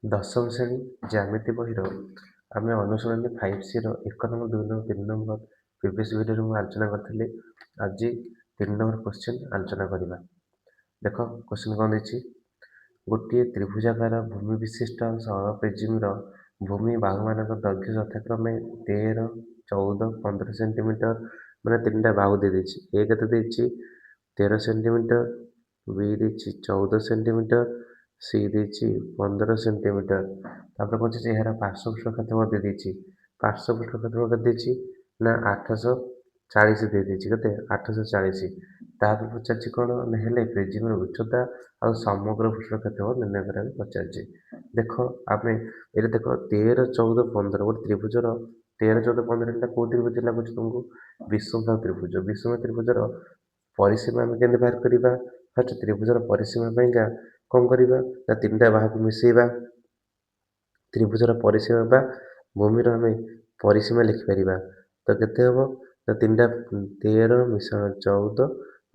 ଦଶମ ଶ୍ରେଣୀ ଜ୍ୟାମିତି ବହିର ଆମେ ଅନୁଶୀଳନୀ 5C ର 1 ନମ୍ବର 2 ନମ୍ବର 3 ନମ୍ବର ପ୍ରିଭିୟସ୍ ଭିଡ଼ିଓରେ ମୁଁ ଆଲୋଚନା କରିଥିଲି। ଆଜି 3 ନମ୍ବର କ୍ୱେଶ୍ଚିନ୍ ଆଲୋଚନା କରିବା। ଦେଖ କ୍ୱେଶ୍ଚିନ୍ କ'ଣ ଦେଇଛି, ଗୋଟିଏ ତ୍ରିଭୁଜାକାର ଭୂମି ବିଶିଷ୍ଟ ସରଳ ପ୍ରିଜିମ୍ର ଭୂମି ବାହୁମାନଙ୍କ ଦୈର୍ଘ୍ୟ ଯଥାକ୍ରମେ 13, 14, 15 ସେଣ୍ଟିମିଟର, ମାନେ ତିନିଟା ବାହୁ ଦେଇଛି। ଏ କେତେ ଦେଇଛି 13 ସେଣ୍ଟିମିଟର, ବି ଦେଇଛି 14 ସେଣ୍ଟିମିଟର, ସି ଦେଇଛି 15 ସେଣ୍ଟିମିଟର। ତାପରେ କହୁଛି ଯେ ଏହାର ପାର୍ଶ୍ୱପୃଷ୍ଠ କ୍ଷେତ୍ରଫଳ ଦେଇଛି। ପାର୍ଶ୍ୱପୃଷ୍ଠ କ୍ଷେତ୍ରଫଳ କେତେ ଦେଇଛି ନା 840 ଦେଇଛି। କେତେ 840। ତାପରେ ପଚାରିଛି କ'ଣ ନା ହେଲେ ପ୍ରିଜିମ୍ର ଉଚ୍ଚତା ଆଉ ସମଗ୍ର ପୃଷ୍ଠ କ୍ଷେତ୍ରଫଳ ନିର୍ଣ୍ଣୟ କରିବାକୁ ପଚାରିଛି। ଦେଖ ଆମେ ଏଇଟା ଦେଖ 13, 14, 15 ଗୋଟେ ତ୍ରିଭୁଜର 13, 14, 15 ଏଇଟା କୋଉ ତ୍ରିଭୁଜ ଲାଗୁଛି ତୁମକୁ? ବିଷୁବବାହୁ ତ୍ରିଭୁଜ। ବିଷୁବବାହୁ ତ୍ରିଭୁଜର ପରିସୀମା ଆମେ କେମିତି ବାହାର କରିବା? ଫାର୍ଷ୍ଟ ତ୍ରିଭୁଜର ପରିସୀମା ପାଇଁକା କ'ଣ କରିବା ନା ତିନିଟା ବାହୁକୁ ମିଶେଇବା। ତ୍ରିଭୁଜର ପରିସୀମା ବା ଭୂମିର ଆମେ ପରିସୀମା ଲେଖିପାରିବା। ତ କେତେ ହେବ ନା ତିନିଟା 13 ମିଶାଣ 14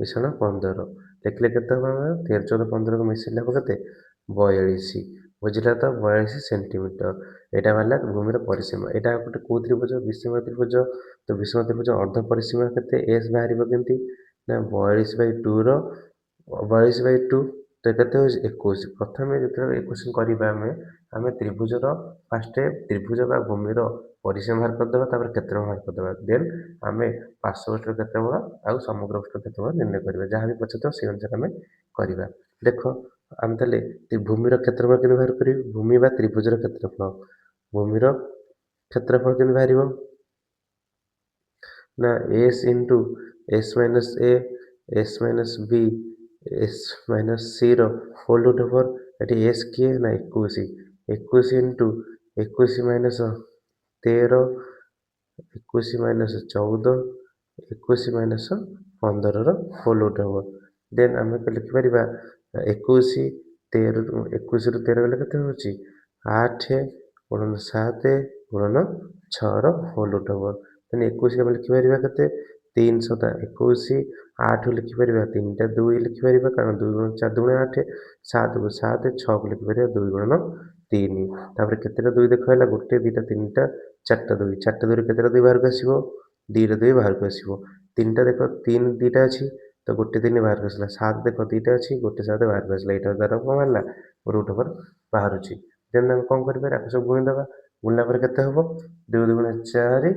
ମିଶାଣ 15 ଲେଖିଲେ କେତେ ହେବ? ଆମର 13, 14, 15କୁ ମିଶିଲେ ହେବ କେତେ 42। ବୁଝିଲା ତ? 42 ସେଣ୍ଟିମିଟର। ଏଇଟା ବାହାରିଲା ଭୂମିର ପରିସୀମା। ଏଇଟା ଗୋଟେ କୋଉ ତ୍ରିଭୁଜ? ବିଷୁବବାହୁ ତ୍ରିଭୁଜ। ତ ବିଷୁବବାହୁ ତ୍ରିଭୁଜ ଅର୍ଦ୍ଧ ପରିସୀମା କେତେ ଏସ୍ ବାହାରିବ କେମିତି ନା 42/2 ତ କେତେ ହେଉଛି 21। ପ୍ରଥମେ ଯେତେବେଳେ ଇକ୍ୱେସନ୍ କରିବା ଆମେ ତ୍ରିଭୁଜର ଫାର୍ଷ୍ଟ ତ୍ରିଭୁଜ ବା ଭୂମିର ପରିସୀମା ବାହାର କରିଦେବା, ତାପରେ କ୍ଷେତ୍ରଫଳ ବାହାର କରିଦେବା। ଦେନ୍ ଆମେ ପାର୍ଶ୍ୱପୃଷ୍ଠ କ୍ଷେତ୍ରଫଳ ଆଉ ସମଗ୍ର ପୃଷ୍ଠ କ୍ଷେତ୍ରଫଳ ନିର୍ଣ୍ଣୟ କରିବା। ଯାହା ବି ପଚାରିଥିବ ସେଇ ଅନୁସାରେ ଆମେ କରିବା। ଦେଖ ଆମେ ତାହେଲେ ଭୂମିର କ୍ଷେତ୍ରଫଳ କେମିତି ବାହାର କରିବି? ଭୂମି ବା ତ୍ରିଭୁଜର କ୍ଷେତ୍ରଫଳ, ଭୂମିର କ୍ଷେତ୍ରଫଳ କେମିତି ବାହାରିବ ନା S into S minus A, S minus B, S minus C ର ହୋଲ୍ ରୁଟ୍ ଓଭର୍। ଏଠି ଏସ୍ କିଏ ନା 21। 21 ଇଣ୍ଟୁ 21 ମାଇନସ୍ 13, 21 ମାଇନସ୍ 14, 21 ମାଇନସ୍ 15ର ହୋଲ୍ ରୁଟ୍ ଓଭର୍। ଦେନ୍ ଆମେ ଲେଖିପାରିବା 21, 21ରୁ 13 ଗଲେ କେତେ ହେଉଛି 8 ଗୁଣନ 7 ଗୁଣନ 6ର ହୋଲ୍ ରୁଟ୍ ଓଭର୍। ଦେନ୍ 21 ଆମେ ଲେଖିପାରିବା କେତେ 3 7 21। 8 ଲେଖିପାରିବା 3ଟା 2 ଲେଖିପାରିବା, କାରଣ 2 ଗୁଣ 4 2 ଗୁଣ 8। 7କୁ 7, 6କୁ ଲେଖିପାରିବା 2 ଗୁଣନ 3। ତାପରେ କେତେଟା 2 ଦେଖ ହେଲା 1 2 3ଟା 4ଟା 2। 4ଟା 2ରୁ କେତେଟା 2 ବାହାରକୁ ଆସିବ 2ର 2 ବାହାରକୁ ଆସିବ। 3ଟା ଦେଖ 3 2ଟା ଅଛି ତ 1 3 ବାହାରକୁ ଆସିଲା। 7 ଦେଖ 2ଟା ଅଛି 1 7 ବାହାରକୁ ଆସିଲା। ଏଇଟା ଦ୍ୱାରା କ'ଣ ବାହାରିଲା ରୁଟ୍ ଓଭର୍ ବାହାରୁଛି। ଦେନ୍ ଆମେ କ'ଣ କରିପାରିବା ଆକୁ ସବୁ ଗୁଣିଦେବା। ଗୁଣିଲା ପରେ କେତେ ହେବ 2 2 ଗୁଣେ 4,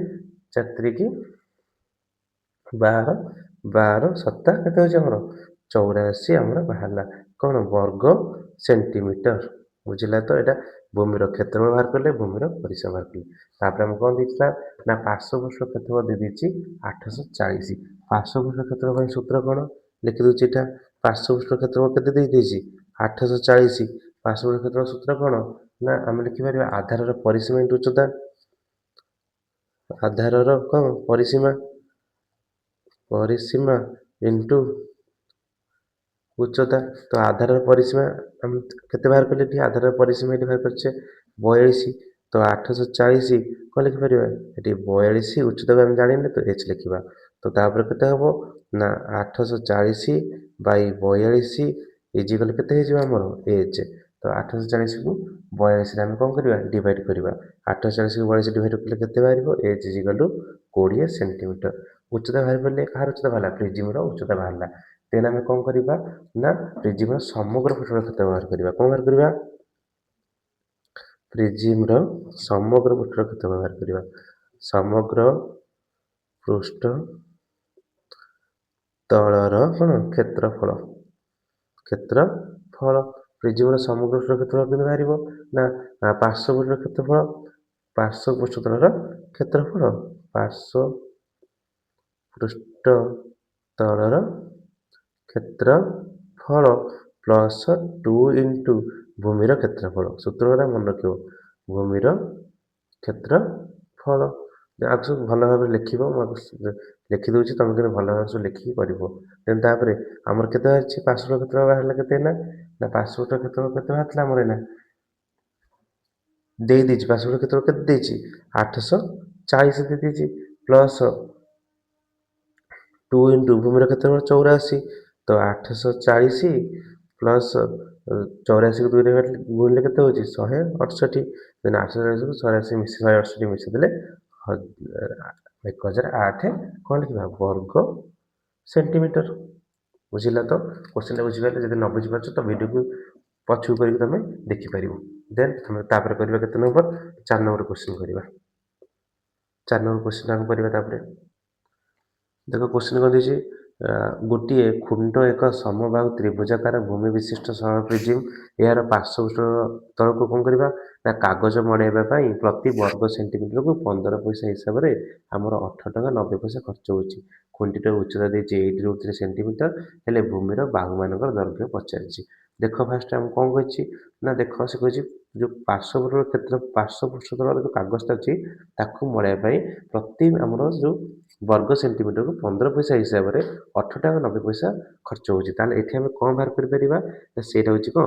4 3 12, 12 7 କେତେ ହେଉଛି ଆମର 84 ଆମର ବାହାରିଲା କ'ଣ ବର୍ଗ ସେଣ୍ଟିମିଟର। ବୁଝିଲା ତ? ଏଇଟା ଭୂମିର କ୍ଷେତ୍ରଫଳ ବାହାର କଲେ, ଭୂମିର ପରିସୀମା ବାହାର କଲେ। ତାପରେ ଆମେ କ'ଣ ଦେଇଥିଲା ନା ପାର୍ଶ୍ୱପୃଷ୍ଠ କ୍ଷେତ୍ରଫଳ ଦେଇଦେଇଛି 840। ପାର୍ଶ୍ୱପୃଷ୍ଠ କ୍ଷେତ୍ରଫଳ ପାଇଁ ସୂତ୍ର କ'ଣ ଲେଖିଦେଉଛି ଏଇଟା। ପାର୍ଶ୍ୱପୃଷ୍ଠ କ୍ଷେତ୍ରଫଳ କେତେ ଦେଇଦେଇଛି 840। ପାର୍ଶ୍ୱପୃଷ୍ଠ କ୍ଷେତ୍ରଫଳ ସୂତ୍ର କ'ଣ ନା ଆମେ ଲେଖିପାରିବା ଆଧାରର ପରିସୀମା ଇଣ୍ଟୁ ଉଚ୍ଚତା। ଆଧାରର କ'ଣ ପରିସୀମା ଇଣ୍ଟୁ ଉଚ୍ଚତା। ତ ଆଧାରର ପରିସୀମା ଆମେ କେତେ ବାହାର କଲେ? ଏଠି ଆଧାରର ପରିସୀମା ଏଠି ବାହାର କରିଛେ 42। ତ 840 କ'ଣ ଲେଖିପାରିବା ଏଠି 42। ଉଚ୍ଚତାକୁ ଆମେ ଜାଣିଲେ ତ ଏଚ୍ ଲେଖିବା। ତ ତାପରେ କେତେ ହେବ ନା 840/42 ଇଜିକାଲ୍ କେତେ ହେଇଯିବ ଆମର ଏଚ୍। ତ 840କୁ 42ରେ ଆମେ କ'ଣ କରିବା ଡିଭାଇଡ଼ କରିବା। 840କୁ 42 ଡିଭାଇଡ଼ କଲେ କେତେ ବାହାରିବ ଏଚ୍ ଇଜିକାଲ୍ 20 ସେଣ୍ଟିମିଟର। ଉଚ୍ଚତା ବାହାରି ପାରିଲେ କାହାର ଉଚ୍ଚତା ବାହାରିଲା ପ୍ରିଜିମ୍ର ଉଚ୍ଚତା ବାହାରିଲା। ଦେନ୍ ଆମେ କ'ଣ କରିବା ନା ପ୍ରିଜିମ୍ର ସମଗ୍ର ପୃଷ୍ଠର କ୍ଷେତ୍ରଫଳ ବାହାର କରିବା। କ'ଣ ବାହାର କରିବା? ପ୍ରିଜିମ୍ର ସମଗ୍ର ପୃଷ୍ଠର କ୍ଷେତ୍ରଫଳ ବାହାର କରିବା। ସମଗ୍ର ପୃଷ୍ଠ ତଳର କ'ଣ କ୍ଷେତ୍ରଫଳ। ପ୍ରିଜିମ୍ର ସମଗ୍ର ପୃଷ୍ଠର କ୍ଷେତ୍ରଫଳ କେମିତି ବାହାରିବ ନା ପାର୍ଶ୍ୱପୃଷ୍ଠର କ୍ଷେତ୍ରଫଳ, ପାର୍ଶ୍ୱପୃଷ୍ଠ ତଳର କ୍ଷେତ୍ରଫଳ, ପାର୍ଶ୍ୱପୃଷ୍ଠ ତଳର କ୍ଷେତ୍ରଫଳ ପ୍ଲସ୍ 2 ଇଣ୍ଟୁ ଭୂମିର କ୍ଷେତ୍ରଫଳ। ସୂତ୍ରଟା ମନେ ରଖିବ ଭୂମିର କ୍ଷେତ୍ରଫଳ। ଆକୁ ସବୁ ଭଲ ଭାବରେ ଲେଖିବ। ମୁଁ ଲେଖିଦେଉଛି, ତୁମେ କିନ୍ତୁ ଭଲ ଭାବରେ ସବୁ ଲେଖିକି କରିବ। ଦେନ୍ ତାପରେ ଆମର କେତେ ବାହାରିଛି ପାର୍ଶ୍ୱପୃଷ୍ଠ କ୍ଷେତ୍ରଫଳ ବାହାରିଲା କେତେ ନା ପାର୍ଶ୍ୱପୃଷ୍ଠ କ୍ଷେତ୍ରଫଳ କେତେ ବାହାରିଥିଲା ଆମର ଏଇନା ଦେଇଦେଇଛି। ପାର୍ଶ୍ୱପୃଷ୍ଠ କ୍ଷେତ୍ରଫଳ କେତେ ଦେଇଛି 840 ଦେଇଦେଇଛି ପ୍ଲସ୍ 2 ଇଣ୍ଟୁ ଭୂମିର କ୍ଷେତ୍ରଫଳ 84। ତ 840 ପ୍ଲସ୍ 84 କୁ 2 ରେ ଗୁଣିଲେ କେତେ ହେଉଛି 168। ଦେନ୍ 848 କୁ 84 ମିଶି 168 ମିଶିଦେଲେ 1008 କ'ଣ ଲେଖିବା ବର୍ଗ ସେଣ୍ଟିମିଟର। ବୁଝିଲା ତ? କୋଶ୍ଚିନ୍ଟା ବୁଝିପାରିଲେ? ଯଦି ନ ବୁଝିପାରୁଛ ତ ଭିଡ଼ିଓକୁ ପଛକୁ କରିକି ତୁମେ ଦେଖିପାରିବ। ଦେନ୍ ଆମେ ତାପରେ କରିବା କେତେ ନମ୍ବର 4 ନମ୍ବର କୋଶ୍ଚିନ୍ କରିବା। 4 ନମ୍ବର କୋଶ୍ଚିନ୍ ଆମେ କରିବା ତାପରେ। ଦେଖ କୋଶ୍ଚିନ୍ କ'ଣ ଦେଇଛି, ଗୋଟିଏ ଖୁଣ୍ଡ ଏକ ସମବାହୁ ତ୍ରିଭୁଜାକାର ଭୂମି ବିଶିଷ୍ଟ ସରଳ ପ୍ରିଜିମ୍ ଏହାର ପାର୍ଶ୍ୱ ତଳକୁ କ'ଣ କରିବା ନା କାଗଜ ମଡ଼ାଇବା ପାଇଁ ପ୍ରତି ବର୍ଗ ସେଣ୍ଟିମିଟରକୁ 15 ପଇସା ହିସାବରେ ଆମର 18 ଟଙ୍କା 90 ପଇସା ଖର୍ଚ୍ଚ ହେଉଛି। ଖୁଣ୍ଟିର ଉଚ୍ଚତା ଦେଇଛି 8 ରୁ 3 ସେଣ୍ଟିମିଟର, ହେଲେ ଭୂମିର ବାହୁମାନଙ୍କର ଦୈର୍ଘ୍ୟ ପଚାରିଛି। ଦେଖ ଫାଷ୍ଟ ଆମକୁ କ'ଣ କହିଛି ନା ଦେଖ ସେ କହିଛି ଯେଉଁ ପାର୍ଶ୍ୱ କ୍ଷେତ୍ର ପାର୍ଶ୍ୱ ପୃଷ୍ଠତଳର ଯେଉଁ କାଗଜଟା ଅଛି ତାକୁ ମଡ଼ାଇବା ପାଇଁ ପ୍ରତି ଆମର ଯେଉଁ ବର୍ଗ ସେଣ୍ଟିମିଟରକୁ 15 ପଇସା ହିସାବରେ 18 ଟଙ୍କା 90 ପଇସା ଖର୍ଚ୍ଚ ହେଉଛି। ତାହେଲେ ଏଠି ଆମେ କ'ଣ ବାହାର କରିପାରିବା ନା ସେଇଟା ହେଉଛି କ'ଣ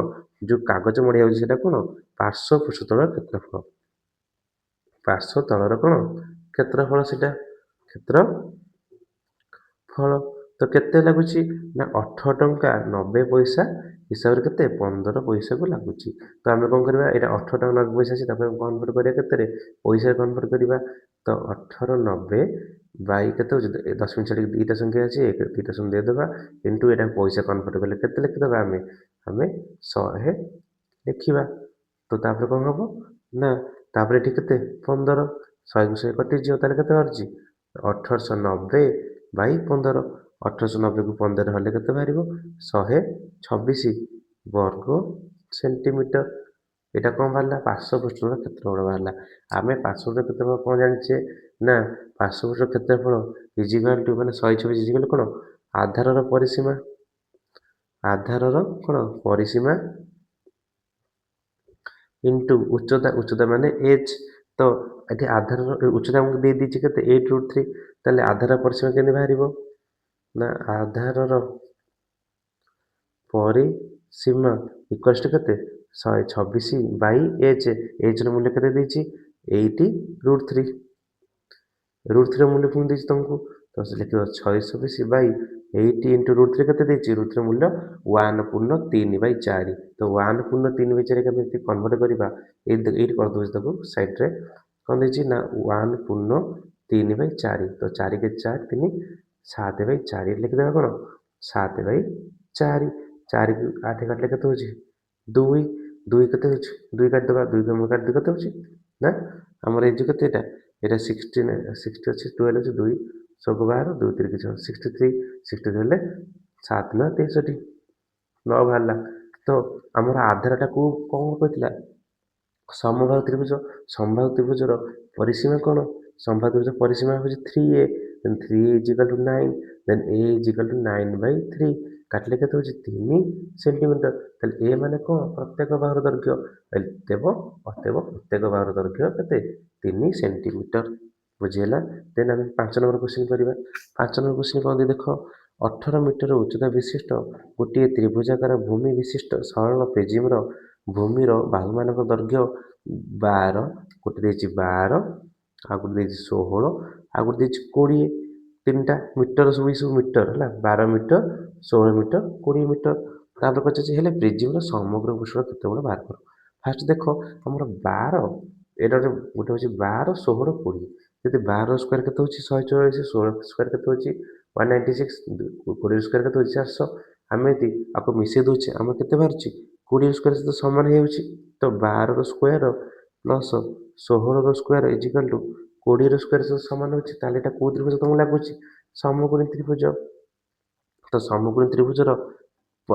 ଯେଉଁ କାଗଜ ମଡ଼ିଆ ହେଉଛି ସେଇଟା କ'ଣ ପାର୍ଶ୍ୱ ପୃଷ୍ଠତଳର କ୍ଷେତ୍ରଫଳ। ପାର୍ଶ୍ୱ ତଳର କ'ଣ କ୍ଷେତ୍ରଫଳ, ସେଇଟା କ୍ଷେତ୍ରଫଳ। ତ କେତେ ଲାଗୁଛି ନା 18 ଟଙ୍କା 90 ପଇସା ହିସାବରେ କେତେ 15 ପଇସାକୁ ଲାଗୁଛି। ତ ଆମେ କ'ଣ କରିବା ଏଇଟା 18 ଟଙ୍କା 90 ପଇସା ଅଛି ତାକୁ ଆମେ କନଭର୍ଟ କରିବା କେତେରେ ପଇସାରେ କନଭର୍ଟ କରିବା। ତ 18 90 ବାଇ କେତେ ହେଉଛି 10 ମିନିଟ୍ ଛାଡ଼ିକି ଦୁଇଟା ସଂଖ୍ୟା ଅଛି ଦୁଇଟା ସଂଖ୍ୟା ଦେଇଦେବା ଇଣ୍ଟୁ ଏଇଟା ପଇସା କନଭର୍ଟ କଲେ କେତେ ଲେଖିଦେବା ଆମେ 100 ଲେଖିବା। ତ ତାପରେ କ'ଣ ହେବ ନା ତାପରେ ଏଠି କେତେ 15 100କୁ 100 କଟିଯିବ, ତାହେଲେ କେତେ ବାହାରୁଛି 1890 ବାଇ 15। 1890କୁ 15 ହେଲେ କେତେ ବାହାରିବ 126 ବର୍ଗ ସେଣ୍ଟିମିଟର। ଏଇଟା କ'ଣ ବାହାରିଲା ପାର୍ଶ୍ୱ ପୃଷ୍ଠର କ୍ଷେତ୍ରଫଳ ବାହାରିଲା। ଆମେ ପାର୍ଶ୍ୱ କ୍ଷେତ୍ରଫଳ କ'ଣ ଜାଣିଛେ ନା ପାର୍ଶ୍ୱ ପୃଷ୍ଠ କ୍ଷେତ୍ରଫଳ ଇଜିକାଲ୍ ଟୁ ମାନେ 126 ଇଜିକାଲ୍ କ'ଣ ଆଧାରର ପରିସୀମା, ଆଧାରର କ'ଣ ପରିସୀମା ଇଣ୍ଟୁ ଉଚ୍ଚତା ମାନେ ଏଚ୍। ତ ଏଠି ଆଧାରର ଉଚ୍ଚତା ଆମକୁ ଦେଇଦେଇଛି କେତେ 8 √3। ତାହେଲେ ଆଧାର ପରିସୀମା କେମିତି ବାହାରିବ ନା ଆଧାରର ପରିସୀମା ଇକ୍ୱାଲ୍ସ ଟୁ କେତେ 126 ବାଇ ଏଚ୍। ଏଚ୍ର ମୂଲ୍ୟ କେତେ ଦେଇଛି 8 √3। √3ର ମୂଲ୍ୟ ପୁଣି ଦେଇଛି ତୁମକୁ, ତ ଲେଖିବ 126 ବାଇ 8 ଇଣ୍ଟୁ √3 କେତେ ଦେଇଛି √3ର ମୂଲ୍ୟ 1/3/4। ତ 1/3/4 କେମିତି କନଭର୍ଟ କରିବା ଏଇଠି କରିଦେଉଛି ତାକୁ ସାଇଡ଼୍ରେ କ'ଣ ଦେଇଛି ନା 1/3/4। ତ 4 କେ 4 3 7/4 ଲେଖିଦେବା କ'ଣ 7/4। 4କୁ 8 କାଟିଲେ କେତେ ହେଉଛି 2। 2 କେତେ ହେଉଛି 2 କାଟିଦେବା 2 କାଟିଦେଲେ କେତେ ହେଉଛି ନା ଆମର ଏଇ ଯେଉଁ କେତେ ଏଇଟା 60 ଅଛି 12 ଅଛି 2 ସବୁ ବାହାର 2 3 କିଛି 63 ହେଲେ 7 9 63 9 ବାହାରିଲା। ତ ଆମର ଆଧାରଟା କେଉଁ କ'ଣ କହିଥିଲା ସମବାହୁ ତ୍ରିଭୁଜ। ସମବାହୁ ତ୍ରିଭୁଜର ପରିସୀମା କ'ଣ ସମବାହୁ ତ୍ରିଭୁଜ ପରିସୀମା ହେଉଛି 3a। Then 3a equal to 9 then a equal to 9/3 କାଟିଲେ କେତେ ହେଉଛି 3 ସେଣ୍ଟିମିଟର। ତାହେଲେ ଏ ମାନେ କ'ଣ ପ୍ରତ୍ୟେକ ବାହୁର ଦୈର୍ଘ୍ୟ ଅତଏବ ପ୍ରତ୍ୟେକ ବାହୁର ଦୈର୍ଘ୍ୟ କେତେ 3 ସେଣ୍ଟିମିଟର। ବୁଝିହେଲା? ଦେନ୍ ଆମେ 5 ନମ୍ବର କ୍ୱେଶ୍ଚିନ୍ କରିବା। 5 ନମ୍ବର କ୍ୱେଶ୍ଚିନ୍ କ'ଣ ଦେଖ 18 ମିଟର ଉଚ୍ଚତା ବିଶିଷ୍ଟ ଗୋଟିଏ ତ୍ରିଭୁଜାକାର ଭୂମି ବିଶିଷ୍ଟ ସରଳ ପ୍ରିଜିମ୍ର ଭୂମିର ବାହୁମାନଙ୍କ ଦୈର୍ଘ୍ୟ 12, ଗୋଟେ ଦେଇଛି 12, ଆଉ ଗୋଟେ ଦେଇଛି 16, ଆଉ ଗୋଟେ ଦେଇଛି 20। ତିନିଟା ମିଟର ସବୁ ମିଟର ହେଲା 12 ମିଟର 16 ମିଟର 20 ମିଟର। ତାପରେ ପଚାରିଛି ହେଲେ ପ୍ରିଜିମ୍ର ସମଗ୍ର ପୃଷ୍ଠର କ୍ଷେତ୍ରଫଳ ବାହାର କର। ଫାଷ୍ଟ ଦେଖ ଆମର 12 ଏଇଟା ଗୋଟେ ହେଉଛି 12 16 20। ଯଦି 12 ସ୍କୋୟାର କେତେ ହେଉଛି 144, 16 ସ୍କୋୟାର କେତେ ହେଉଛି 196, 20 ସ୍କୋୟାର କେତେ ହେଉଛି 400। ଆମେ ଯଦି ଆକୁ ମିଶାଇ ଦେଉଛେ ଆମର କେତେ ବାହାରୁଛି 20 ସ୍କୋୟାର ସହିତ ସମାନ ହେଇଯାଉଛି। ତ 12ର ସ୍କୋୟାର ପ୍ଲସ୍ 16ର ସ୍କୋୟାର ଇଜିକାଲ୍ ଟୁ 20ର ସ୍କୋୟାର ସହିତ ସମାନ ହେଉଛି। ତାହେଲେ ଏଇଟା କେଉଁ ତ୍ରିଭୁଜ ତୁମକୁ ଲାଗୁଛି ସମକୋଣୀ ତ୍ରିଭୁଜ। ତ ସମକୋଣୀ ତ୍ରିଭୁଜର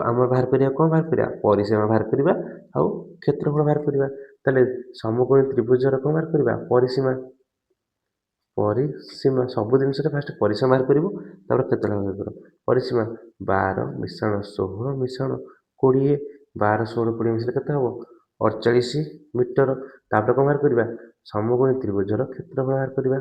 ଆମର ବାହାର କରିବା କ'ଣ ବାହାର କରିବା ପରିସୀମା ବାହାର କରିବା ଆଉ କ୍ଷେତ୍ରଫଳ ବାହାର କରିବା। ତାହେଲେ ସମକୋଣୀ ତ୍ରିଭୁଜର କ'ଣ ବାହାର କରିବା ପରିସୀମା ସବୁ ଜିନିଷରେ ଫାଷ୍ଟ ପରିସୀମା ବାହାର କରିବ ତାପରେ କ୍ଷେତ୍ରଫଳ ବାହାର କରିବ। ପରିସୀମା 12 ମିଶାଣ 16 ମିଶାଣ 20 12 16 20 ମିଶିଲେ କେତେ ହେବ 48 ମିଟର। ତାପରେ କ'ଣ ବାହାର କରିବା ସମକୋଣୀ ତ୍ରିଭୁଜର କ୍ଷେତ୍ରଫଳ ବାହାର କରିବା।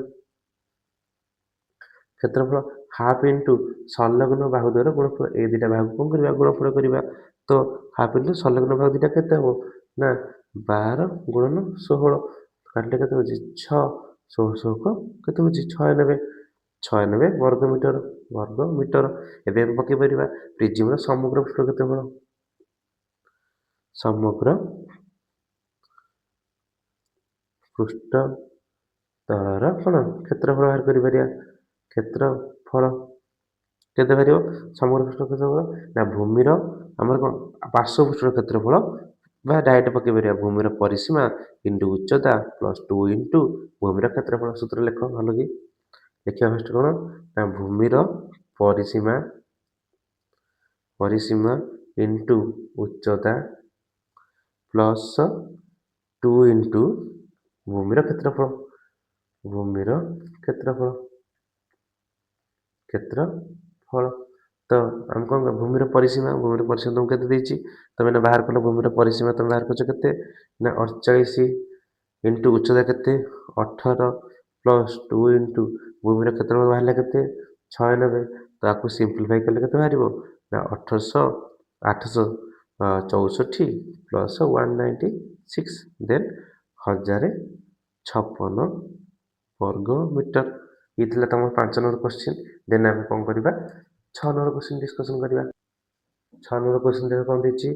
କ୍ଷେତ୍ରଫଳ ହାଫ୍ ଇଣ୍ଟୁ ସଂଲଗ୍ନ ବାହୁ ଦ୍ୱାରା ଗୁଣଫଳ। ଏ ଦୁଇଟା ବାହୁକୁ କ'ଣ କରିବା ଗୁଣଫଳ କରିବା। ତ ହାଫ୍ ଇଣ୍ଟୁ ସଂଲଗ୍ନ ବାହୁ ଦୁଇଟା କେତେ ହେବ ନା 12 ଗୁଣନ 16 କାଟିଲେ କେତେ ହେଉଛି 6 16 କେତେ ହେଉଛି 96 ବର୍ଗ ମିଟର। ଏବେ ଆମେ ପକେଇ ପାରିବା ପ୍ରିଜିମ୍ର ସମଗ୍ର ପୃଷ୍ଠ କ୍ଷେତ୍ରଫଳ। ସମଗ୍ର ପୃଷ୍ଠ ତଳର କ'ଣ କ୍ଷେତ୍ରଫଳ ବାହାର କରିପାରିବା। କ୍ଷେତ୍ରଫଳ କେତେ ବାହାରିବ? ସମଗ୍ର ପୃଷ୍ଠ କ୍ଷେତ୍ରଫଳ ନା ଭୂମିର ଆମର କ'ଣ ପାର୍ଶ୍ୱ ପୃଷ୍ଠର କ୍ଷେତ୍ରଫଳ ବା ଡାଇରେକ୍ଟ ପକେଇ ପାରିବା ଭୂମିର ପରିସୀମା ଇଣ୍ଟୁ ଉଚ୍ଚତା ପ୍ଲସ୍ 2 ଇଣ୍ଟୁ ଭୂମିର କ୍ଷେତ୍ରଫଳ। ସୂତ୍ର ଲେଖ ଭଲ କି। ଲେଖିବା ଫାଷ୍ଟ କ'ଣ ନା ଭୂମିର ପରିସୀମା ଇଣ୍ଟୁ ଉଚ୍ଚତା ପ୍ଲସ୍ 2 ଇଣ୍ଟୁ ଭୂମିର କ୍ଷେତ୍ରଫଳ। ତ ଆମେ କ'ଣ ଭୂମିର ପରିସୀମା ତମକୁ କେତେ ଦେଇଛି? ତମେ ଏଇନା ବାହାର କଲ ଭୂମିର ପରିସୀମା ତମେ ବାହାର କରୁଛ କେତେ ନା 48 ଇଣ୍ଟୁ ଉଚ୍ଚତା କେତେ 18 ପ୍ଲସ୍ 2 ଇଣ୍ଟୁ ଭୂମିର କ୍ଷେତ୍ରଫଳ ବାହାରିଲା କେତେ 96। ତାକୁ ସିମ୍ପ୍ଲିଫାଇ କଲେ କେତେ ବାହାରିବ ନା 864 ପ୍ଲସ୍ 196 ଦେନ୍ 1056 ବର୍ଗ ମିଟର। ଇଏ ଥିଲା ତମର 5 ନମ୍ବର କ୍ୱେଶ୍ଚିନ୍। ଦେନ୍ ଆମେ କ'ଣ କରିବା 6 ନମ୍ବର କ୍ୱେଶ୍ଚିନ୍ ଡିସ୍କସନ୍ କରିବା। 6 ନମ୍ବର କ୍ୱେଶ୍ଚିନ୍ ଦେଖ କ'ଣ ଦେଇଛି।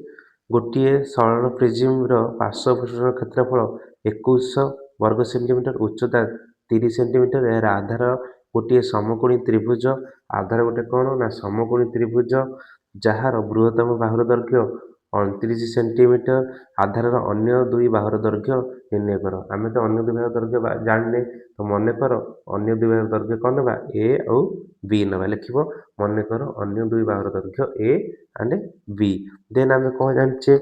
ଗୋଟିଏ ସରଳ ପ୍ରିଜିମ୍ର ପାର୍ଶ୍ୱ ପୃଷ୍ଠର କ୍ଷେତ୍ରଫଳ 2100 ବର୍ଗ ସେଣ୍ଟିମିଟର, ଉଚ୍ଚତା 30 ସେଣ୍ଟିମିଟର। ଏହାର ଆଧାର ଗୋଟିଏ ସମକୋଣୀ ତ୍ରିଭୁଜ। ଆଧାର ଗୋଟେ କ'ଣ ନା ସମକୋଣୀ ତ୍ରିଭୁଜ ଯାହାର ବୃହତ୍ତମ ବାହୁର ଦୈର୍ଘ୍ୟ 29 ସେଣ୍ଟିମିଟର। ଆଧାରର ଅନ୍ୟ ଦୁଇ ବାହୁର ଦୈର୍ଘ୍ୟ ନିର୍ଣ୍ଣୟ କର। ଆମେ ତ ଅନ୍ୟ ଦୁଇ ବାହୁର ଦୈର୍ଘ୍ୟ ଜାଣିଲେ, ତ ମନେକର ଅନ୍ୟ ଦୁଇ ବାହୁର ଦୈର୍ଘ୍ୟ କ'ଣ ନେବା ଏ ଆଉ ବି ନେବା। ଲେଖିବ ମନେକର ଅନ୍ୟ ଦୁଇ ବାହୁର ଦୈର୍ଘ୍ୟ ଏ ଆଣ୍ଡ ବି। ଦେନ୍ ଆମେ କ'ଣ ଜାଣିଛେ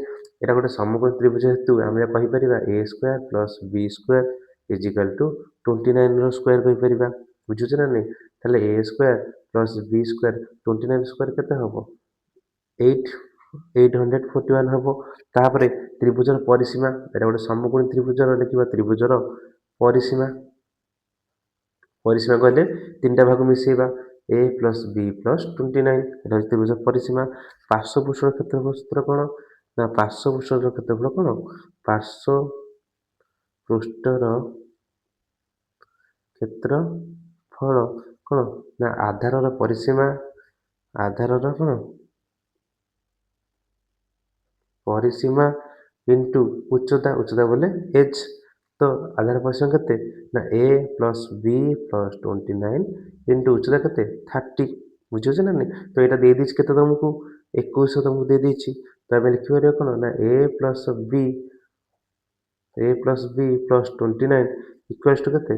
ଏଇଟା ଗୋଟେ ସମକୋଣୀ ତ୍ରିଭୁଜ ହେତୁ ଆମେ କହିପାରିବା ଏ square plus B square equal two 29ର square କହିପାରିବା। ବୁଝୁଛ ନା ନାହିଁ? ତାହେଲେ ଏ square plus B square 29 square କେତେ ହେବ 841 ହେବ। ତାପରେ ତ୍ରିଭୁଜର ପରିସୀମା ଏଇଟା ଗୋଟେ ସମକୋଣୀ ତ୍ରିଭୁଜର ଲେଖିବା ତ୍ରିଭୁଜର ପରିସୀମା କହିଲେ ତିନିଟା ଭାଗ ମିଶେଇବା ଏ ପ୍ଲସ୍ ବି ପ୍ଲସ୍ 29 ଏଟା ହେଉଛି ତ୍ରିଭୁଜ ପରିସୀମା। ପାର୍ଶ୍ୱ ପୃଷ୍ଠର କ୍ଷେତ୍ରଫଳ ସୂତ୍ର କ'ଣ ନା ପାର୍ଶ୍ୱ ପୃଷ୍ଠର କ୍ଷେତ୍ରଫଳ କ'ଣ ପାର୍ଶ୍ୱ ପୃଷ୍ଠର କ୍ଷେତ୍ରଫଳ କ'ଣ ନା ଆଧାରର ପରିସୀମା ଇଣ୍ଟୁ ଉଚ୍ଚତା ବୋଲେ ଏଚ୍। ତ ଆଧାର ପରିସୀମା କେତେ ନା A plus B plus 29 into ଉଚ୍ଚତା କେତେ 30। ବୁଝିପାରୁଛ ନା ନାହିଁ? ତ ଏଇଟା ଦେଇଦେଇଛି କେତେ ତମକୁ 2100 ତମକୁ ଦେଇଦେଇଛି। ତ ଆମେ ଲେଖିପାରିବା କ'ଣ ନା A plus B plus 29 equals to କେତେ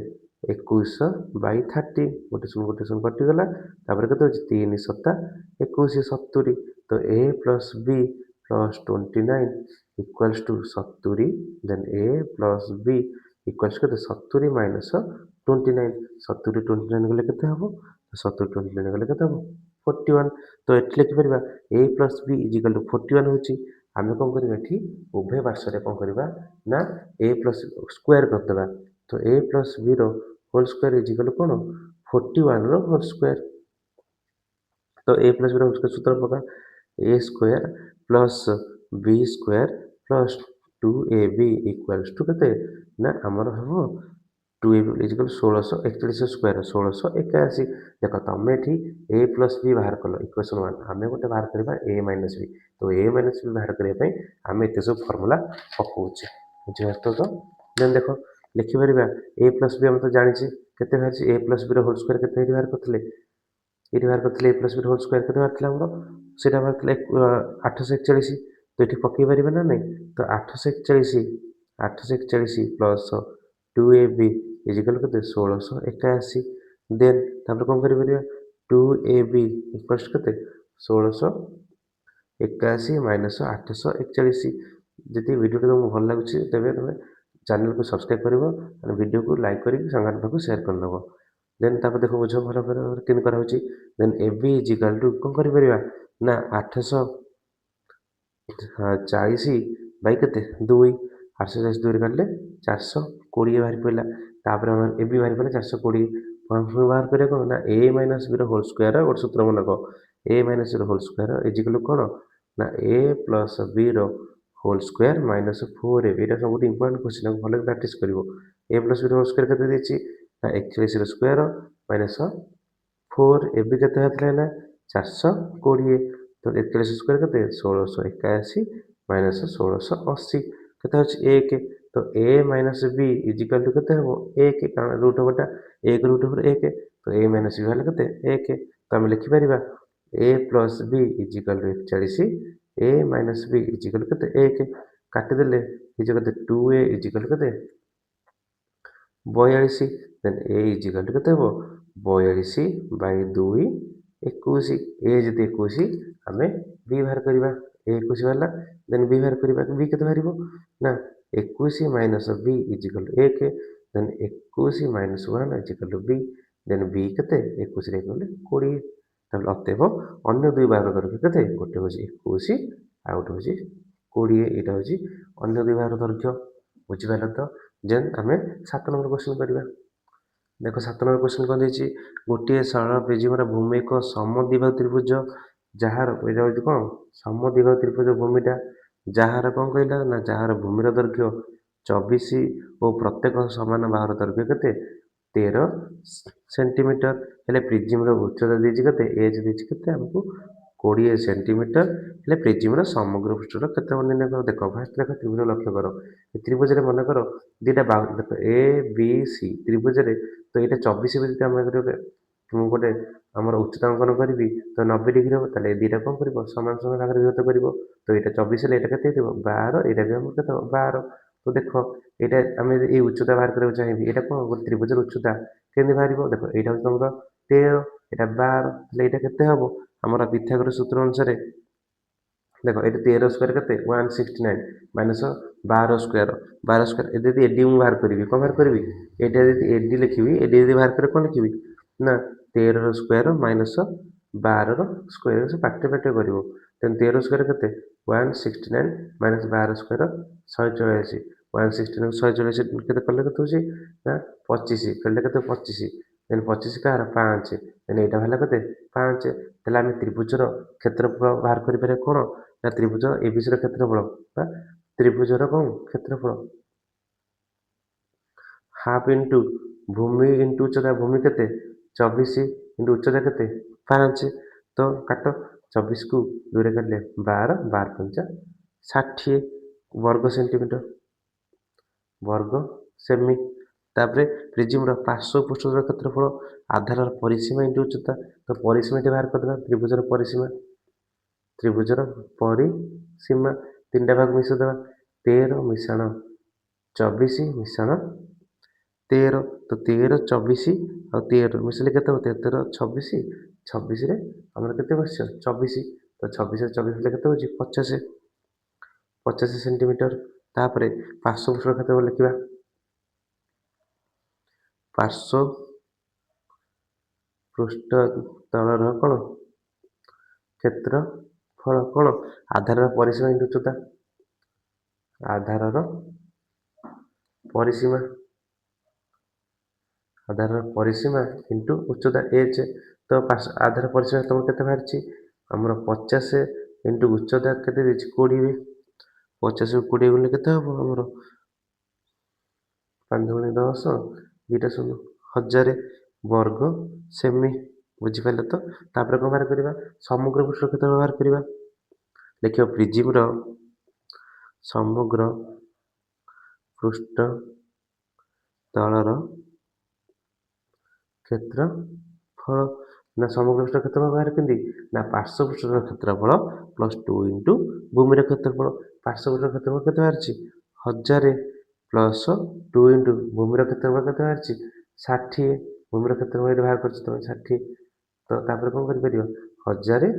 2100/30। ଗୋଟେ ଶୂନ କଟିଗଲା। ତାପରେ କେତେ ହେଉଛି 3 7 21 70। ତ A plus B plus 29 equals to 70। Then A plus B equals କେତେ 70 ମାଇନସ୍ 29। 70 29 ଗଲେ କେତେ ହେବ 70 29 ଗଲେ କେତେ ହେବ 41। ତ ଏଠି ଲେଖିପାରିବା ଏ ପ୍ଲସ୍ ବି ଇଜିକାଲ୍ ଟୁ 41 ହେଉଛି। ଆମେ କ'ଣ କରିବା ଏଠି ଉଭୟ ପାର୍ଶ୍ୱରେ କ'ଣ କରିବା ନା ଏ ପ୍ଲସ୍ ସ୍କୋୟାର କରିଦେବା। ତ ଏ ପ୍ଲସ୍ ବିର ହୋଲ୍ ସ୍କୋୟାର ଇଜିକାଲ୍ କ'ଣ 41ର ହୋଲ୍ ସ୍କୋୟାର। ତ ଏ ପ୍ଲସ୍ ବିର ହୋଲ୍ ସ୍କୋୟାର ସୂତ୍ର ପକା A square plus B square plus 2ab equals to କେତେ ନା ଆମର ହେବ 2ab ଇଜିକାଲ୍ 1641 ସ୍କୋୟାର 1681। ଦେଖ ତମେ ଏଠି ଏ ପ୍ଲସ୍ ବି ବାହାର କଲ ଇକ୍ୱେସନ୍ 1। ଆମେ ଗୋଟେ ବାହାର କରିବା ଏ ମାଇନସ୍ ବି। ତ ଏ ମାଇନସ୍ ବି ବାହାର କରିବା ପାଇଁ ଆମେ ଏତେ ସବୁ ଫର୍ମୁଲା ପକାଉଛେ। ବୁଝିପାରୁଛ ତ? ଦେନ୍ ଦେଖ ଲେଖିପାରିବା ଏ ପ୍ଲସ୍ ବି ଆମେ ତ ଜାଣିଛେ କେତେ ବାହାରିଛି ଏ ପ୍ଲସ୍ ବିର ହୋଲ୍ ସ୍କୋୟାର କେତେ ଏଇଠି ବାହାର କରିଥିଲେ ଏ ପ୍ଲସ୍ ବିର ହୋଲ୍ ସ୍କୋୟାର କେତେ ବାହାରିଥିଲା ଆମର ସେଇଟା ବାହାରିଥିଲା 841। ତ ଏଠି ପକାଇ ପାରିବା ନା ନାହିଁ? ତ 841 ପ୍ଲସ୍ 2ab ଇଜିକାଲ୍ କେତେ 1681। ଦେନ୍ ତାପରେ କ'ଣ କରିପାରିବା 2ab ଇକ୍ୱାଲ୍ସ କେତେ 1681 ମାଇନସ୍ 841। ଯଦି ଭିଡ଼ିଓଟି ତୁମକୁ ଭଲ ଲାଗୁଛି ତେବେ ତୁମେ ଚ୍ୟାନେଲକୁ ସବସ୍କ୍ରାଇବ୍ କରିବ, ଭିଡ଼ିଓକୁ ଲାଇକ୍ କରିକି ସାଙ୍ଗମାନଙ୍କ ପାଖକୁ ସେୟାର କରିନେବ। ଦେନ୍ ତାପରେ ଦେଖ ବୁଝ ଭଲ ଭାବରେ କେମିତି କରାହେଉଛି। ଦେନ୍ ab ଇଜିକାଲ୍ ଟୁ କ'ଣ କରିପାରିବା ନା 840 ବାଇ କେତେ 2 840 2ରେ କାଟିଲେ 420 ବାହାରି ପଡ଼ିଲା। ତାପରେ ଆମର ଏ ବି ବାହାରି ପଡ଼ିଲା 420। ବାହାର କରିବା କ'ଣ ନା ଏ ମାଇନସ୍ ବିର ହୋଲ୍ ସ୍କୋୟାର ଗୋଟେ ସୂତ୍ର ମନେ ରଖ ଏ ମାଇନସ୍ ବିର ହୋଲ୍ ସ୍କୋୟାର ଇଜିକାଲ୍ କ'ଣ ନା ଏ ପ୍ଲସ୍ ବିର ହୋଲ୍ ସ୍କୋୟାର ମାଇନସ୍ 4ab। ଏଇଟା ସବୁଠୁ ଇମ୍ପୋର୍ଟାଣ୍ଟ କ୍ୱେଶ୍ଚିନ୍ ଭଲକି ପ୍ରାକ୍ଟିସ୍ କରିବ। ଏ ପ୍ଲସ୍ ବିର ହୋଲ୍ ସ୍କୋୟାର କେତେ ଦେଇଛି ନା 41ର ସ୍କୋୟାର ମାଇନସ୍ 4 ଏବେ କେତେ ବାହାରିଥିଲା ନା 420। ତ 41 ସ୍କୋୟାର କେତେ 1681 ମାଇନସ୍ 1680 କେତେ ହେଉଛି 1 ତ a minus b equal two କେତେ ହେବ 1 କାରଣ ରୁଟ୍ ଓଭରଟା 1 ରୁଟ୍ ଓଭର 1 ତ a ମାଇନସ୍ b ହେଲା କେତେ 1 ତ ଆମେ ଲେଖିପାରିବା a plus b equal to 41 a minus b equal କେତେ 1 କାଟିଦେଲେ ହେଇଯିବ କେତେ 2a ଇଜିକାଲ୍ କେତେ 42 ଦେନ୍ a ଇଜିକାଲ୍ ଟୁ କେତେ ହେବ 42 ବାଇ 2 21 a ଯଦି 21 ଆମେ b ବାହାର କରିବା a 21 ବାହାରିଲା ଦେନ୍ b ବାହାର କରିବା b କେତେ ବାହାରିବ ନା 21 ମାଇନସ୍ b ଇଜିକାଲ୍ ଟୁ 1 ଦେନ୍ 21 ମାଇନସ୍ 1 ଇଜିକାଲ୍ ଟୁ b ଦେନ୍ b କେତେ 21 ରେ ଗଲେ 20 ତାହେଲେ ଅତଏବ ଅନ୍ୟ ଦୁଇ ବାହାର ଦୈର୍ଘ୍ୟ କେତେ ଗୋଟେ ହେଉଛି 21 ଆଉ ଗୋଟେ ହେଉଛି 20 ଏଇଟା ହେଉଛି ଅନ୍ୟ ଦୁଇ ବାହାର ଦୈର୍ଘ୍ୟ ବୁଝିପାରିଲ ତ ଦେନ୍ ଆମେ 7 ନମ୍ବର କ୍ୱେଶ୍ଚନ୍ କରିବା ଦେଖ 7 ନମ୍ବର କ୍ୱେଶ୍ଚନ୍ କ'ଣ ଦେଇଛି ଗୋଟିଏ ସରଳ ପ୍ରିଜିମର ଭୂମି ଏକ ସମଦ୍ୱିବାହୁ ତ୍ରିଭୁଜ ଯାହାର ଏଇଟା ହେଉଛି କ'ଣ ସମଦ୍ୱିବାହୁ ତ୍ରିଭୁଜ ଭୂମିଟା ଯାହାର କ'ଣ କହିଲା ନା ଯାହାର ଭୂମିର ଦୈର୍ଘ୍ୟ 24 ଓ ପ୍ରତ୍ୟେକ ସମାନ ବାହୁର ଦୈର୍ଘ୍ୟ କେତେ 13 ସେଣ୍ଟିମିଟର ହେଲେ ପ୍ରିଜିମର ଉଚ୍ଚତା ଦେଇଛି କେତେ ଏଜ୍ ଦେଇଛି କେତେ ଆମକୁ 20 ସେଣ୍ଟିମିଟର ହେଲେ ପ୍ରିଜିମର ସମଗ୍ର ପୃଷ୍ଠର କ୍ଷେତ୍ରଫଳ ନିର୍ଣ୍ଣୟ କର ଦେଖ ଫାର୍ଷ୍ଟ ଦେଖ ତ୍ରିଭୁଜ ଲକ୍ଷ୍ୟ କର ଏ ତ୍ରିଭୁଜରେ ମନେକର ଦୁଇଟା ବାହୁ ଦେଖ ଏ ବି ସି ତ୍ରିଭୁଜରେ ତ ଏଇଟା 24 ଯଦି ଆମେ ମୁଁ ଗୋଟେ ଆମର ଉଚ୍ଚତା ଅଙ୍କନ କରିବି ତ 90 ଡିଗ୍ରୀ ହେବ ତାହେଲେ ଏ ଦୁଇଟା କ'ଣ କରିବ ସମାନ ସମାନ ଭାଗରେ ବିଭକ୍ତ କରିବ ତ ଏଇଟା 24 ହେଲେ ଏଇଟା କେତେ ହେଇଥିବ 12 ଏଇଟା ବି ଆମର କେତେ 12 ତ ଦେଖ ଏଇଟା ଆମେ ଯଦି ଏଇ ଉଚ୍ଚତା ବାହାର କରିବାକୁ ଚାହିଁବି ଏଇଟା କ'ଣ ଗୋଟେ ତ୍ରିଭୁଜର ଉଚ୍ଚତା କେମିତି ବାହାରିବ ଦେଖ ଏଇଟା ହେଉଛି ତମର 13 ଏଇଟା 12 ହେଲେ ଏଇଟା କେତେ ହେବ ଆମର ପିଥାଗୋରାସ୍ ସୂତ୍ର ଅନୁସାରେ ଦେଖ ଏଇଟା 13 ସ୍କୋୟାର କେତେ 169 ମାଇନସ୍ 12 ସ୍କୋୟାର ଏ ଯଦି ଏଡି ମୁଁ ବାହାର କରିବି କ'ଣ ବାହାର କରିବି ଏଇଟା ଯଦି ଏଡି ଲେଖିବି ଏଡି ଯଦି ବାହାର କରି କ'ଣ ଲେଖିବି ନା 13 ସ୍କୋୟାର ମାଇନସ୍ 12 ସ୍କୋୟାର ସେ ପାଟିରେ କରିବ ତେଣୁ 13 ସ୍କୋୟାର କେତେ 169 ମାଇନସ୍ 12 ସ୍କୋୟାର 144 169 144 କେତେ କଲେ କେତେ ହେଉଛି ନା 25 କଲେ କେତେ 25 ଦେନ୍ 25 କାହାର 5 ଦେନ୍ ଏଇଟା ହେଲା କେତେ 5 ତାହେଲେ ଆମେ ତ୍ରିଭୁଜର କ୍ଷେତ୍ରଫଳ ବାହାର କରିପାରିବା କ'ଣ ନା ତ୍ରିଭୁଜ ଏବିସିର କ୍ଷେତ୍ରଫଳ ବା ତ୍ରିଭୁଜର କ'ଣ କ୍ଷେତ୍ରଫଳ ହାଫ୍ ଇଣ୍ଟୁ ଭୂମି ଇଣ୍ଟୁ ଉଚ୍ଚତା ଭୂମି କେତେ 24 ଇଣ୍ଟୁ ଉଚ୍ଚତା କେତେ 5 ତ କାଟ 24କୁ 2ରେ କାଟିଲେ 12 12 ପଞ୍ଚା 60 ବର୍ଗ ସେଣ୍ଟିମିଟର ବର୍ଗ ସେମି ତାପରେ ପ୍ରିଜିମର ପାର୍ଶ୍ୱ ପୃଷ୍ଠର କ୍ଷେତ୍ରଫଳ ଆଧାରର ପରିସୀମା ଇଣ୍ଟୁ ଉଚ୍ଚତା ତ ପରିସୀମାଟି ବାହାର କରିଦେବା ତ୍ରିଭୁଜର ପରିସୀମା ତିନିଟା ଭାଗ ମିଶାଇଦେବା 13 ମିଶାଣ 24 ମିଶାଣ 13 ତ 13 24 ଆଉ 13 ମିଶାଇଲେ କେତେ ହେବ 13 26 26ରେ ଆମର କେତେ ବସିବ 24 ତ 26 24 ହେଲେ କେତେ ହେଉଛି 50 ସେଣ୍ଟିମିଟର ତାପରେ ପାର୍ଶ୍ୱ ପୃଷ୍ଠର କ୍ଷେତ୍ରଫଳ ଲେଖିବା ପାର୍ଶ୍ୱ ପୃଷ୍ଠ ତଳର କ'ଣ କ୍ଷେତ୍ରଫଳ କ'ଣ ଆଧାରର ପରିସୀମା ଇଣ୍ଟୁ ଉଚ୍ଚତା ଆଧାରର ପରିସୀମା ଇଣ୍ଟୁ ଉଚ୍ଚତା ଏଚ୍ ତ ଆଧାର ପରିସୀମା ତମର କେତେ ବାହାରିଛି ଆମର 50 ଇଣ୍ଟୁ ଉଚ୍ଚତା କେତେ ଦେଇଛି 20 50କୁ 20 ଗଲେ କେତେ ହେବ ଆମର 5 ଗୁଣି 10 2ଟା 0 1000 ବର୍ଗ ସେମି ବୁଝିପାରିଲେ ତ ତାପରେ କ'ଣ ବାହାର କରିବା ସମଗ୍ର ପୃଷ୍ଠ କ୍ଷେତ୍ରଫଳ ବାହାର କରିବା ଲେଖିବ ପ୍ରିଜିମର ସମଗ୍ର ପୃଷ୍ଠ ତଳର କ୍ଷେତ୍ରଫଳ ନା ସମଗ୍ର ପୃଷ୍ଠ କ୍ଷେତ୍ରଫଳ ବାହାରେ କେମିତି ନା ପାର୍ଶ୍ୱ ପୃଷ୍ଠର କ୍ଷେତ୍ରଫଳ ପ୍ଲସ୍ 2 ଇଣ୍ଟୁ ଭୂମିର କ୍ଷେତ୍ରଫଳ ପାର୍ଶ୍ୱ ପୃଷ୍ଠର କ୍ଷେତ୍ରଫଳ କେତେ ବାହାରିଛି 1000 ପ୍ଲସ୍ 2 ଇଣ୍ଟୁ ଭୂମିର କ୍ଷେତ୍ରଫଳ କେତେ ବାହାରିଛି 60 ଭୂମିର କ୍ଷେତ୍ରଫଳ ଏଠି ବାହାର କରିଛି ତମେ 60 ତ ତାପରେ କ'ଣ କରିପାରିବ 1000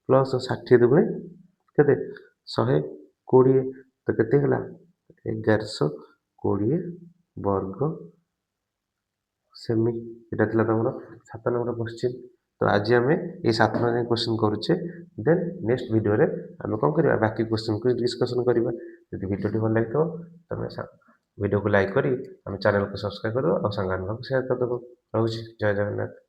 ପ୍ଲସ୍ 60 ଦୁଗୁଣେ କେତେ 120 ତ କେତେ ହେଲା 1120 ବର୍ଗ ସେମି ଏଇଟା ଥିଲା ତମର 7 ନମ୍ବର କ୍ୱେଶ୍ଚିନ୍ ତ ଆଜି ଆମେ ଏଇ 7 ନମ୍ବର କ୍ୱେଶ୍ଚିନ୍ କରୁଛେ ଦେନ୍ ନେକ୍ସଟ ଭିଡ଼ିଓରେ ଆମେ କ'ଣ କରିବା ବାକି କ୍ୱେଶ୍ଚିନ୍କୁ ଡିସ୍କସନ୍ କରିବା ଯଦି ଭିଡ଼ିଓଟି ଭଲ ଲାଗିଥିବ ତମେ ଭିଡ଼ିଓକୁ ଲାଇକ୍ କରି ଆମ ଚ୍ୟାନେଲକୁ ସବସ୍କ୍ରାଇବ୍ କରିଦେବ ଆଉ ସାଙ୍ଗମାନଙ୍କୁ ସେୟାର କରିଦେବ ରହୁଛି ଜୟ ଜଗନ୍ନାଥ।